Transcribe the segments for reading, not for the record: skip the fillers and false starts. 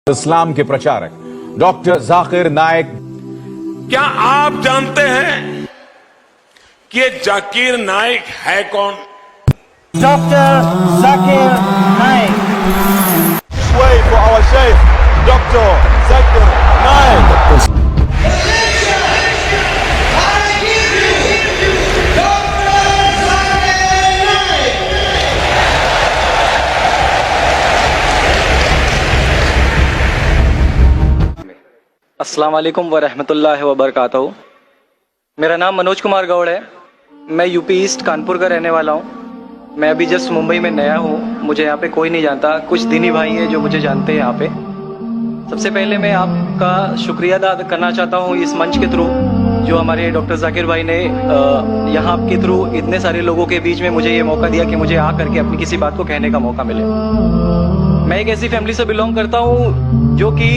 इस्लाम के प्रचारक डॉक्टर जाकिर नाइक। क्या आप जानते हैं कि ये जाकिर नाइक है कौन? Doctor Zakir Naik. Way for our Sheikh, Dr. Zakir Naik. अस्सलाम वालेकुम वरहमतुल्लाहि वबरकातुहू। मेरा नाम मनोज कुमार गौड़ है। मैं यूपी ईस्ट कानपुर का रहने वाला हूँ। मैं अभी जस्ट मुंबई में नया हूँ। मुझे यहाँ पे कोई नहीं जानता, कुछ दीनी भाई हैं जो मुझे जानते हैं यहाँ पे। सबसे पहले मैं आपका शुक्रिया अदा करना चाहता हूँ इस मंच के थ्रू, जो हमारे डॉक्टर जाकिर भाई ने यहाँ के थ्रू इतने सारे लोगों के बीच में मुझे ये मौका दिया कि मुझे आ करके अपनी किसी बात को कहने का मौका मिले। मैं एक ऐसी फैमिली से बिलोंग करता हूँ जो कि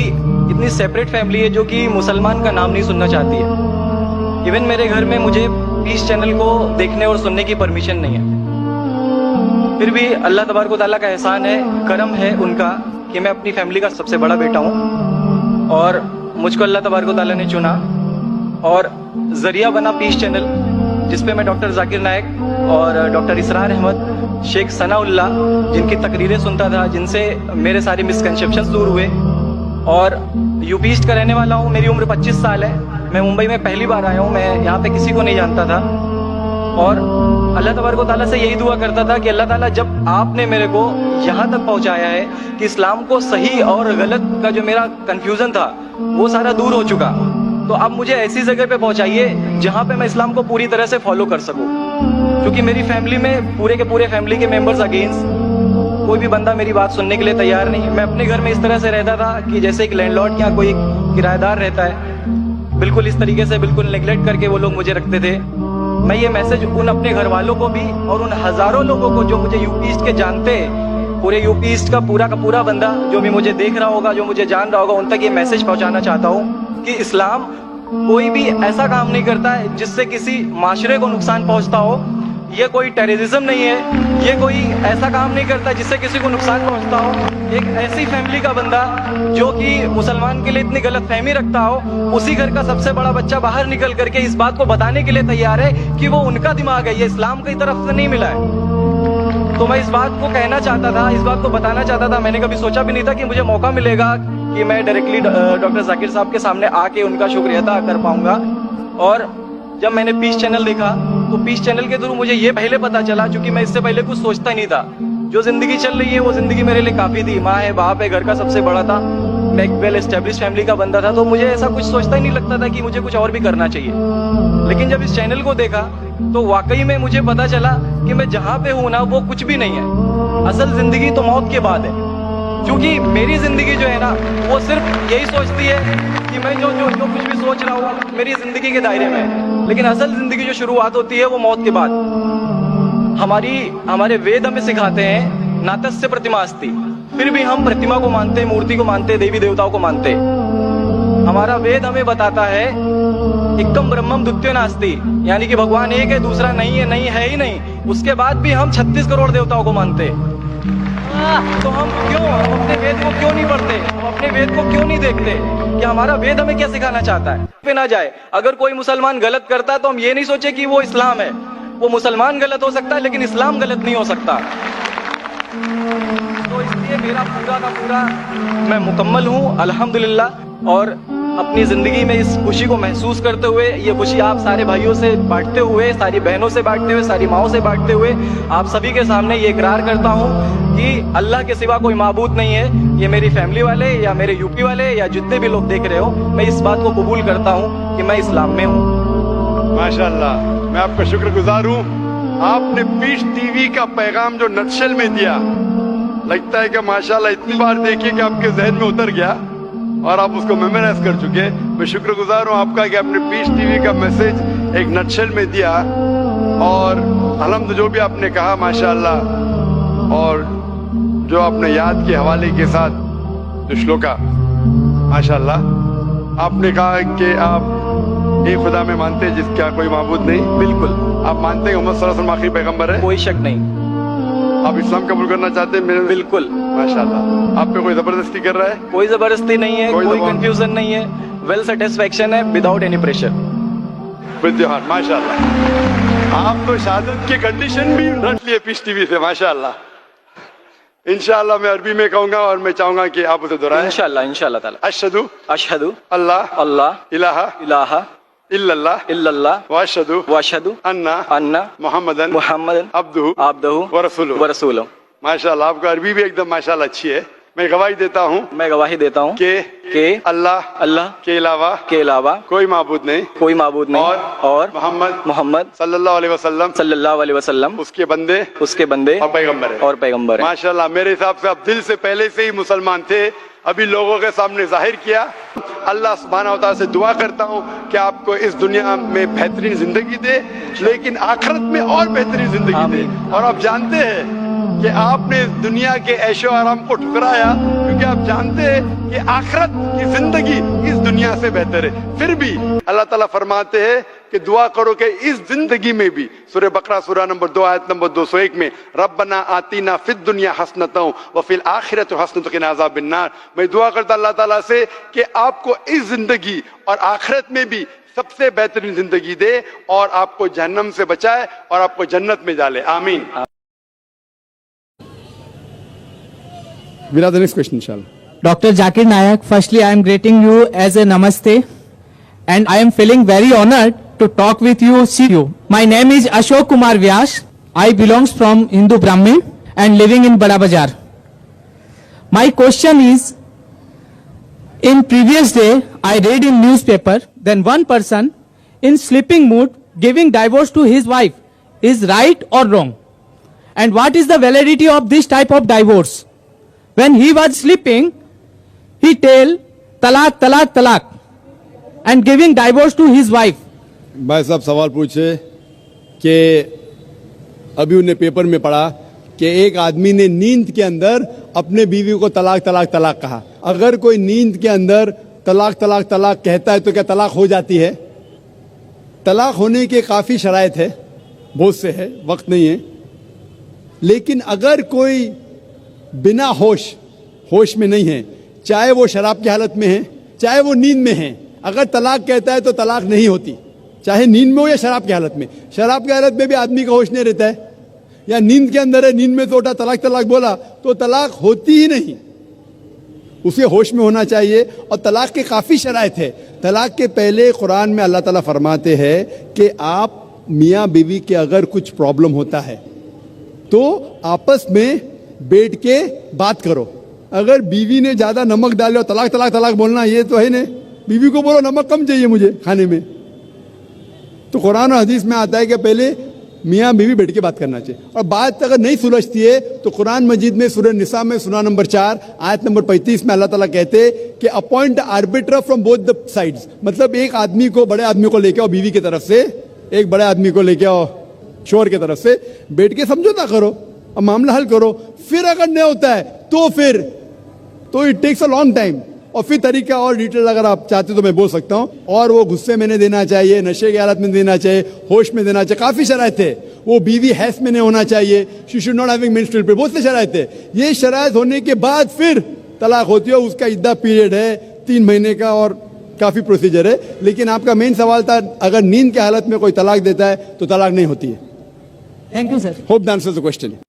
इतनी सेपरेट फैमिली है, जो कि मुसलमान का नाम नहीं सुनना चाहती है। इवन मेरे घर में मुझे पीस चैनल को देखने और सुनने की परमिशन नहीं है। फिर भी अल्लाह तबारक व तआला का एहसान है, करम है उनका कि मैं अपनी फैमिली का सबसे बड़ा बेटा हूँ और मुझको अल्लाह तबारक व तआला ने चुना और जरिया बना पीस चैनल, जिसपे मैं डॉक्टर जाकिर नाइक और डॉक्टर इसरार अहमद, शेख सनाउल्लाह, जिनकी तकरीरें सुनता था, जिनसे मेरे सारे मिसकंसेप्शंस दूर हुए। और यूपी ईस्ट का रहने वाला हूँ। मेरी उम्र 25 साल है। मैं मुंबई में पहली बार आया हूँ। मैं यहाँ पे किसी को नहीं जानता था और अल्लाह तबारक व तआला से यही दुआ करता था कि अल्लाह ताला जब आपने मेरे को यहाँ तक पहुँचाया है कि इस्लाम को सही और गलत का जो मेरा कन्फ्यूज़न था वो सारा दूर हो चुका, तो अब मुझे ऐसी जगह पे पहुँचाइए जहाँ पे मैं इस्लाम को पूरी तरह से फॉलो कर सकूँ। क्योंकि मेरी फैमिली में पूरे के पूरे फैमिली के मेंबर्स अगेंस्ट, कोई भी बंदा मेरी बात सुनने के लिए तैयार नहीं। मैं अपने घर में इस तरह से रहता था कि जैसे एक लैंडलॉर्ड या कोई किराएदार रहता है, बिल्कुल इस तरीके से बिल्कुल नेग्लेक्ट करके वो लोग मुझे रखते थे। मैं ये मैसेज उन अपने घर वालों को भी और उन हजारों लोगों को जो मुझे यूपी ईस्ट के जानते, पूरे यूपी ईस्ट का पूरा बंदा जो भी मुझे देख रहा होगा, जो मुझे जान रहा होगा, उन तक ये मैसेज पहुंचाना चाहता हूँ कि इस्लाम कोई भी ऐसा काम नहीं करता है जिससे किसी माशरे को नुकसान पहुंचता हो। ये कोई टेररिज्म नहीं है, ये कोई ऐसा काम नहीं करता जिससे किसी को नुकसान पहुंचता हो। एक ऐसी फैमिली का बंदा जो कि मुसलमान के लिए इतनी गलत फहमी रखता हो, उसी घर का सबसे बड़ा बच्चा बाहर निकल करके इस बात को बताने के लिए तैयार है कि वो उनका दिमाग है, ये इस्लाम की तरफ से नहीं मिला है। तो मैं इस बात को कहना चाहता था, इस बात को बताना चाहता था। मैंने कभी सोचा भी नहीं था कि मुझे मौका मिलेगा कि मैं डायरेक्टली डॉक्टर जाकिर साहब के सामने आके उनका शुक्रिया अदा कर पाऊंगा। और जब मैंने पीस चैनल देखा तो पीस चैनल के थ्रू मुझे ये पहले पता चला, क्योंकि मैं इससे पहले कुछ सोचता ही नहीं था। जो जिंदगी चल रही है वो जिंदगी मेरे लिए काफी थी। माँ है, बाप है, घर का सबसे बड़ा था, मैं एक वेल एस्टेब्लिश फैमिली का बंदा था, तो मुझे ऐसा कुछ सोचता ही नहीं लगता था कि मुझे कुछ और भी करना चाहिए। लेकिन जब इस चैनल को देखा तो वाकई में मुझे पता चला कि मैं जहाँ पे हूँ ना वो कुछ भी नहीं है। असल जिंदगी तो मौत के बाद है, क्योंकि मेरी जिंदगी जो है ना वो सिर्फ यही सोचती है कि मैं जो कुछ भी सोच रहा हूँ मेरी जिंदगी के दायरे में है। लेकिन असल जिंदगी जो शुरुआत होती है वो मौत के बाद। हमारे वेद हमें सिखाते हैं नातस्य प्रतिमास्ति, फिर भी हम प्रतिमा को मानते, मूर्ति को मानते, देवी देवताओं को मानते। हमारा वेद हमें बताता है एकम ब्रह्मम द्वितीयो नास्ति, यानी कि भगवान एक है, दूसरा नहीं है ही नहीं। उसके बाद भी हम 36 करोड़ देवताओं को मानते। तो हम अपने वेद को क्यों नहीं पढ़ते, हम अपने वेद को क्यों नहीं देखते कि हमारा वेद हमें क्या सिखाना चाहता है। पे ना जाए, अगर कोई मुसलमान गलत करता है तो हम ये नहीं सोचे कि वो इस्लाम है। वो मुसलमान गलत हो सकता है लेकिन इस्लाम गलत नहीं हो सकता। तो इसलिए मेरा पूरा का पूरा मैं मुकम्मल हूँ अल्हम्दुलिल्लाह। और अपनी जिंदगी में इस खुशी को महसूस करते हुए, ये खुशी आप सारे भाइयों से बांटते हुए, सारी बहनों से बांटते हुए, सारी माओं से बांटते हुए, आप सभी के सामने ये इकरार करता हूँ कि अल्लाह के सिवा कोई माबूद नहीं है। ये मेरी फैमिली वाले या मेरे यूपी वाले या जितने भी लोग देख रहे हो, मैं इस बात को कबूल करता हूँ कि मैं इस्लाम में हूँ। माशाअल्लाह, मैं आपका शुक्रगुजार हूँ। आपने पीस टीवी का पैगाम जो नटशल में दिया, लगता है कि माशाअल्लाह इतनी बार देखिए कि आपके जहन में उतर गया और आप उसको मेमोराइज कर चुके। मैं शुक्रगुजार हूँ आपका कि आपने पीस टीवी का मैसेज एक नटशल में दिया। और अलहम्द जो भी आपने कहा माशाअल्लाह, और जो आपने याद के हवाले के साथ जो श्लोका, माशाअल्लाह आपने कहा कि आप एक खुदा में मानते हैं जिसका कोई माबूद नहीं। बिल्कुल। आप मानते हैं मोहम्मद सल्लल्लाहु अलैहि वसल्लम आखिरी पैगंबर है? कोई शक नहीं। आप इस्लाम कबूल करना चाहते हैं मेरे? बिल्कुल। माशाल्लाह। आप पे कोई जबरदस्ती कर रहा है? कोई जबरदस्ती नहीं है, कोई दबाव- कंफ्यूजन नहीं है, वेल सेटिस्फेक्शन है without any pressure. With your heart, माशाल्लाह। आप तो शहादत की कंडीशन भी रख लिए पीस टीवी से, माशाल्लाह। इंशाल्लाह मैं अरबी में कहूंगा और मैं चाहूंगा कि आप उसे दोहराएं। इंशाल्लाह इंशाल्लाह ताला। अशहदु अशहदु अल्लाह अल्लाह इलाहा इलाहा इल्लल्लाह इल्लल्लाह व अशहदु व अशहदु अन्ना अन्ना मुहम्मदन मुहम्मदन अब्दुहु अब्दुहु व रसूलुहु। व रसूलुहु। माशाल्लाह, आपका अरबी भी एकदम माशाल्लाह अच्छी है। मैं गवाही देता हूँ मैं गवाही देता हूँ कि अल्लाह अल्लाह के अलावा के अलावा कोई माबूद नहीं कोई माबूद नहीं और मोहम्मद मोहम्मद सल्लल्लाहु अलैहि वसल्लम सल्लल्लाहु अलैहि वसल्लम उसके बंदे उसके बंदे और पैगंबर है। और पैगंबर है। माशाल्लाह, मेरे हिसाब से आप दिल से पहले से ही मुसलमान थे, अभी लोगों के सामने जाहिर किया। अल्लाह सुब्हानहू व तआला से दुआ करता हूँ कि आपको इस दुनिया में बेहतरीन जिंदगी दे, लेकिन आखिरत में और बेहतरीन जिंदगी दे। और आप जानते हैं कि आपने दुनिया के ऐशो आराम को ठुकराया, क्योंकि आप जानते हैं कि आखिरत की जिंदगी इस दुनिया से बेहतर है। फिर भी अल्लाह ताला फरमाते हैं कि दुआ करो कि इस जिंदगी में भी, सूरह बकरा सूरह नंबर 2 आयत नंबर 201 में, रब्बना आतीना फिद दुनिया हसनतों व फिल आखिरत हसनतों क़िना अज़ाबिन्नार। मैं दुआ करता अल्लाह ताला से कि आपको इस जिंदगी और आखिरत में भी सबसे बेहतरीन जिंदगी दे और आपको जहन्नम से बचाए और आपको जन्नत में डाले। आमीन। We'll have the next question, inshallah. Dr. Zakir Naik, firstly, I am greeting you as a namaste, and I am feeling very honored to talk with you, see you. My name is Ashok Kumar Vyas. I belongs from Hindu Brahmin and living in Bada Bazar. My question is, in previous day, I read in newspaper, then one person in sleeping mood giving divorce to his wife is right or wrong? And what is the validity of this type of divorce? When he was sleeping, he tell talak, talak, talak and giving divorce to his wife. भाई साहब सवाल पूछे कि अभी उन्हें paper में पढ़ा कि एक आदमी ने नींद के अंदर अपने बीवी को तलाक तलाक तलाक कहा। अगर कोई नींद के अंदर तलाक तलाक तलाक कहता है तो क्या तलाक हो जाती है? तलाक होने के काफ़ी शराइत है, बहुत से है, वक्त नहीं है। लेकिन अगर कोई बिना होश में नहीं है, चाहे वो शराब की हालत में है, चाहे वो नींद में है, अगर तलाक कहता है तो तलाक नहीं होती, चाहे नींद में हो या शराब की हालत में। शराब की हालत में भी आदमी का होश नहीं रहता है, या नींद के अंदर है, नींद में तो उठा तलाक तलाक बोला तो तलाक होती ही नहीं, उसे होश में होना चाहिए। और तलाक के काफ़ी शराइत है। तलाक के पहले कुरान में अल्लाह ताला फरमाते हैं कि आप मियाँ बीवी के अगर कुछ प्रॉब्लम होता है तो आपस में बैठ के बात करो। अगर बीवी ने ज़्यादा नमक डाले और तलाक तलाक तलाक बोलना, ये तो है नहीं। बीवी को बोलो नमक कम चाहिए मुझे खाने में, तो कुरान और हदीस में आता है कि पहले मियाँ बीवी बैठ के बात करना चाहिए। और बात अगर नहीं सुलझती है तो कुरान मजीद में सूरह निसा में सूरह नंबर 4 आयत नंबर 35 में अल्लाह ताला कहते हैं कि appoint arbiter from both the sides. मतलब एक आदमी को, बड़े आदमी को लेके आओ बीवी की तरफ से, एक बड़े आदमी को लेके आओ शोहर की तरफ से, बैठ के समझौता करो और मामला हल करो। फिर अगर नहीं होता है तो it takes a long time. और फिर तरीका और डिटेल अगर आप चाहते तो मैं बोल सकता हूँ। और वो गुस्से में नहीं देना चाहिए, नशे की हालत में देना चाहिए, होश में देना चाहिए, काफ़ी शराइत है। वो बीवी हैस में नहीं होना चाहिए, she should not having menstrual period, बहुत से शराइत है। ये शराइत होने के बाद फिर तलाक होती है। उसका इद्दा पीरियड है 3 महीने का और काफ़ी प्रोसीजर है। लेकिन आपका मेन सवाल था, अगर नींद की हालत में कोई तलाक देता है तो तलाक नहीं होती है। Thank you, sir. Hope that answers the question.